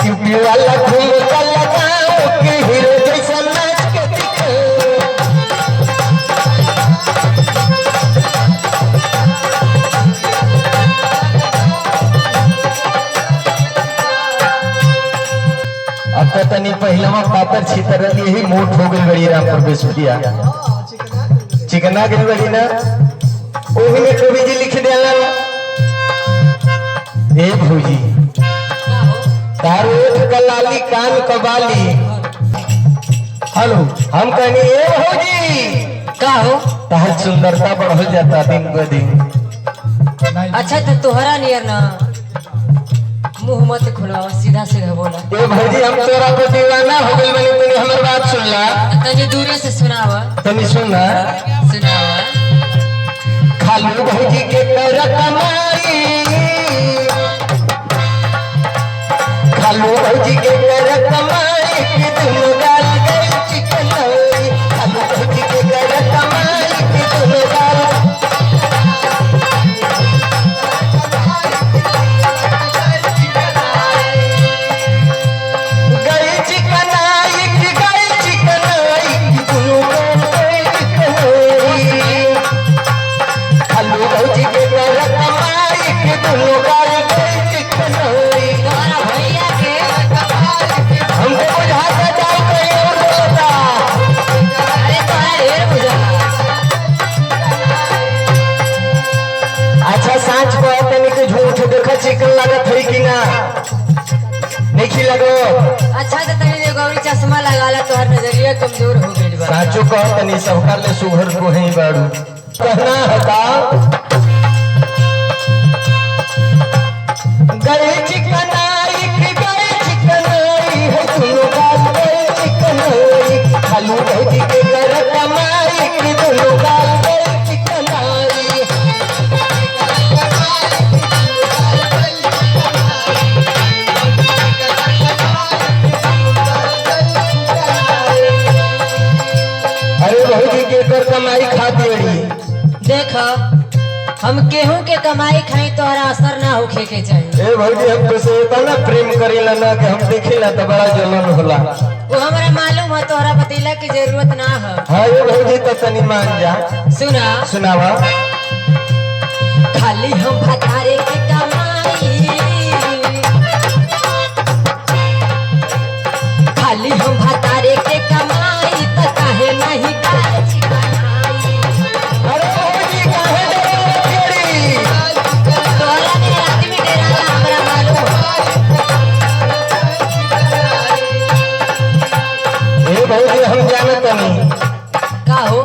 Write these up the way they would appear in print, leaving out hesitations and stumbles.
UP वाला ठुमका लगाओ कि हीरो जैसा नाच के दिखाओ। अब तो तनी पहलवा पातर छितर यही मोट हो गई बड़ी राम प्रवेश किया चिकना गई बड़ी ना ओही में कवि जी लिख देला ए भौजी तार ओठ कलाली कान कबाली। हेलो हम कहनी ए भौजी का हो तार सुंदरता बढ़ल जाता दिन ब दिन। अच्छा तो तोहरा नियर ना मुंह मत खुलाओ सीधा सीधा बोला। ए भौजी हम तोरा पर दीवाना हो गइल बनी तनी हमर बात सुनला तनी दूरे से सुनावा तनी सुनना सुनावा। खालू भौजी के कर कमाई खालू भौजी के कर कमाई कि दुनु गाल गई चिकनाई। खालू भौजी के कर कमाई कि दुनु गाल गई चिकनाई कि दुनु गाल गई चिकनाई। खालू भौजी के कर कमाई कि दुनु गाल गई चिकनाई। तोहरा भैया के हमको बुझाता जाए कहीं और होता। अरे तोहरा ढेर बुझा। अच्छा सांच को तनी के झूठ देखा चिकन लागत है कि ना नहीं लगो। अच्छा तो तनी ने गौरी चश्मा लगाला तोहर नजरिया कमजोर हो गइल बा। साचो कह तनी सबका ले सुघर को ही बाड़ू कहना हता गए चिकनाई कि गए चिकनाई है दुनु गाल गए चिकनाई। खालू भौजी के कर कमाई कि दुनु गाल गए चिकनाई। अरे भौजी के कर कमाई खाती बड़ी देख हम गेहूं के कमाई खाई तोहरा असर ना होखे के चाहिए। ए भौजी हम तो से इतना प्रेम करेला ना कि हम देखेला तो बड़ा जलन होला। वो हमरा मालूम है तोहरा बतेला की जरूरत ना है। हाँ ये भौजी तो तनी मान जा सुना सुनावा। खाली हम भतारे के कमाई खाली हम भतारे के कमाई तो काहे नहीं काहे चिकनाई। अरे भौजी काहे डरी तोहरा ने आदमी डेराला हमरा मालूम है। ए भौजी हम जानत नहीं का हो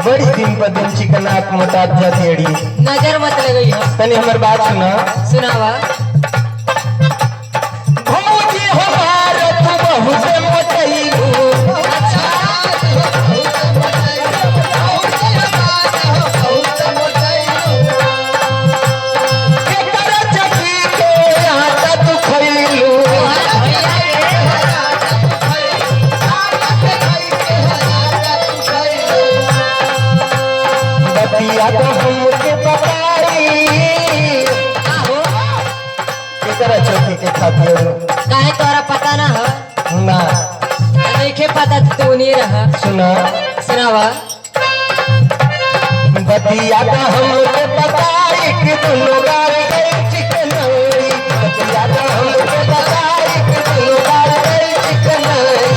बड़ी दिन पर दिन चिकन आप मोटात जाती अड़ी नजर मत लगई हो। तनी हमर बात सुना। सुनावा भौजी हमार तू बहुत मोटैलू के कर चकी के आटा तू खइलू। बतिया तो हमके बताई का हो के कर चकी के खातिर काहे तोहरा पता ना है ना नइखे पता तो तू नहीं रहा। सुना सुनावा बतिया तो हमके बताई कि दुनु गाल गई चिकनाई। बतिया तो हमके बताई कि दुनु गाल गई चिकनाई।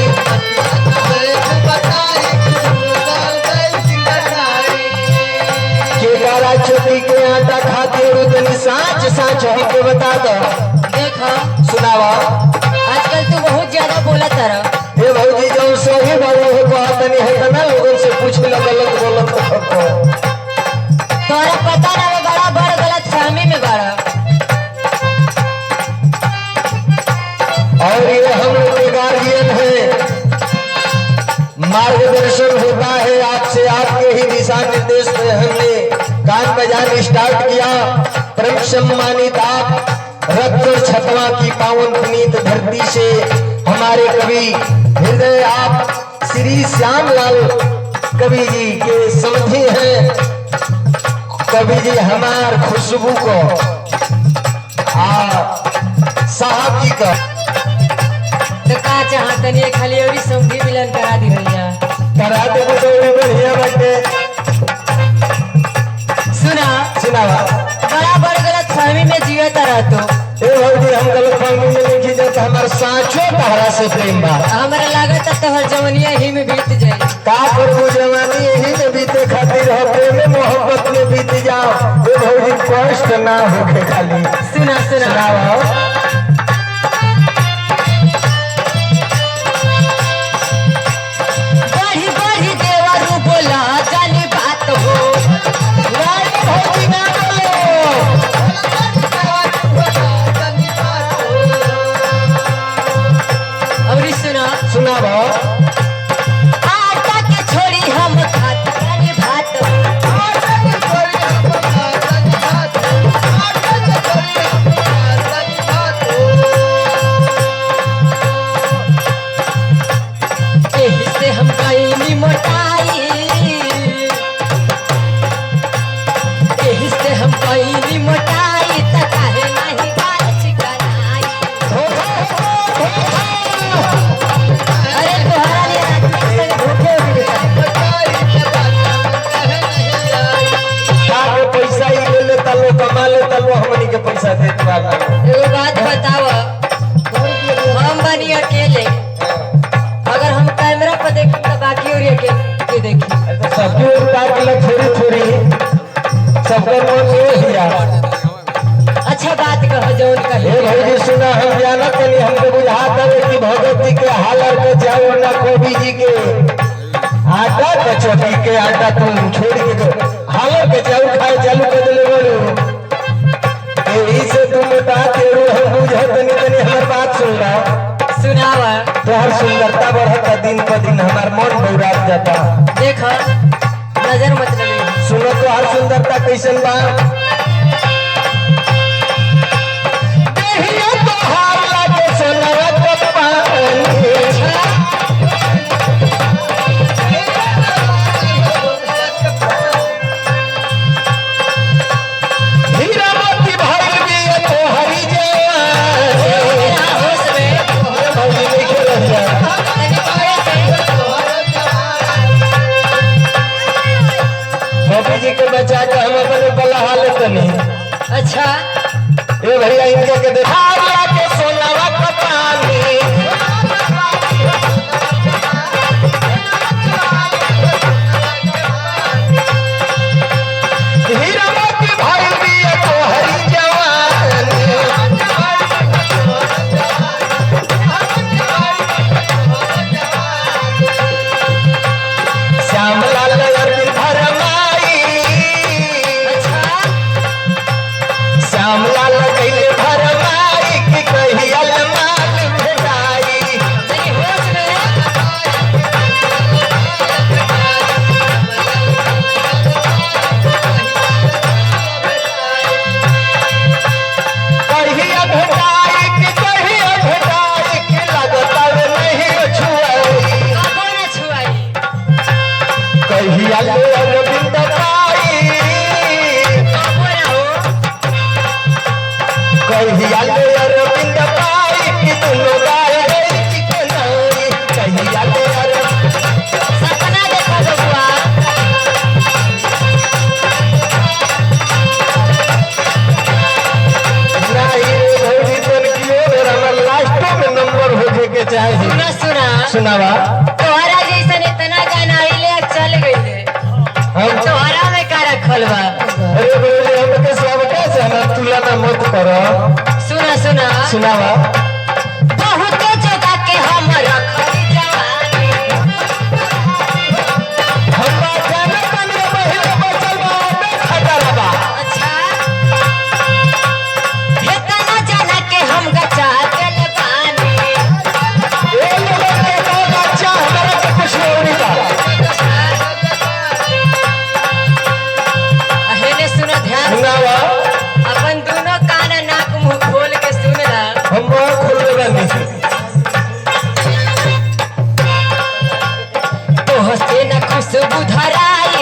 के गाला छोटी के आटा खातिर तनी साँच साँच हमके बता दो देख सुनावा। आजकल तू बहुत ज्यादा बोला तरह ये भौजी जो सही बाबू हो कहा तनी है तना लोगन से पूछ ल गलत बोलत हो। तोरा पता ना वो बड़ा बड़ गलत फहमी में बड़ा। और ये हम लोग के गार्जियन है मार्गदर्शन होता है आपसे आपके ही दिशा निर्देश में हमने गान बजाना स्टार्ट किया। परम सम्मानित आप रक्त छतवा की पावन पुनीत धरती से हमारे कवि हृदय आप श्री श्यामलाल कवि जी के समझे हैं। कवि जी हमार खुशबू को सहारा का तो का चाहतनी है खाली और संगी मिलन करा दी भैया। करा दे तो बढ़िया बाटे। सुना सुनावा। बड़ा बड़ गलत फहमी में जीवत रह तो ए भौजी हम गलत फहमी में लिखी जाता हमार साँचो तहरा से प्रेम बा। हमरा लागत है तोहर जवनिया ही में बीत जाए। का करबू जवानी यही में बीते खातिर हो प्रेम में मोहब्बत में बीत जाओ। ए भौजी कष्ट ना होके खाली। सुना सुना सुनावा। बढ़ी बढ़ी देवरू बोला जानी बात हो। नहीं भौजी ना और सुना सुनावा। आटा के छोड़ी हम खात जानी भात हो। एही से हम कहीं मोटाई, एही से हम कहीं मोटाई त काहे नहीं गाल चिकनाई। अरे तोहरा लिए आदमी से भूखे के पैसा ही ले लेता लो कमा लेता लो हमनी के पैसा देत वाला। एगो बात बताओ, हम बनी अकेले, अगर हम कैमरा पर देखी तो बाकी और के देखी। सबके उतार के थोड़ी थोड़ी सबका मन ये हिया। अच्छा बात कहो जौन हे कहे। भौजी सुना हम जानत नहीं हमको बुझाता है कि भगत जी के हालर के जाओ ना कोबी जी के आटा कचौती के आटा तुम छोड़ के हालर के जाओ खाए चालू कर देले बोलो। यही से तुम बता तेरू हम बुझत नहीं तनी हमर बात सुन ला। सुनावा तोहर सुंदरता बढ़ता दिन पर दिन हमार मन बौरात जाता। देखो नजर मत लगे। सुनो तोहर सुंदरता कैसन बा। देहिया तोहार लागे सोनवा के पानी। हीरा मोती भइल बिया तोहरी जवानी। होश में भौजी नहीं खेलत जा। तनी थोड़े से भौजी जी के बचा के हम अपने बलहा लेतनी। अच्छा ए भैया इनके के देखा के सोनवा के पानी। हीरा मोती भइल बिया तोहरी जवानी। श्याम लाल अरविंद भरमाई। अच्छा श्याम लाल कैले भरमाई कि कहिया माल भेटाई। तनी होश में कहिया भेटाई कि लगता नहीं छुआई। कबो न छुआई। कहिया ले अरविंद पाई। कबो न हो। कहिया ले अरविंद पाई कि दोनों गाय गई चिकनाई। कहिया ले अरविंद सपना देखो बबुआ। नहीं भौजी तन कियो मेरा लास्टो में नंबर हो जे के चाहे। सुना सुना सुनावा। तोहरा जैसन इतना गाना आइले चल गइले, हम तोहरा में का रखल बा। अरे भौजी हमके सब कैसे हम तुलना मत करो। सुना सुना सुनावा। बहुते जगह के हम रखली जवानी। हम जाने तनी महिला बचल बा में खतरा बा। अच्छा इतना जाना के हम गचा दिल बानी। ए लोगन के बहुत अच्छा हमारा के कुछ नहीं बा। अहेने सुनो ध्यान से। सुनावा। अपन दोनों कान नाक मुंह खोल के सुन ला। हम बहुत खुल बनी। तो हसे न खुशबू धराई।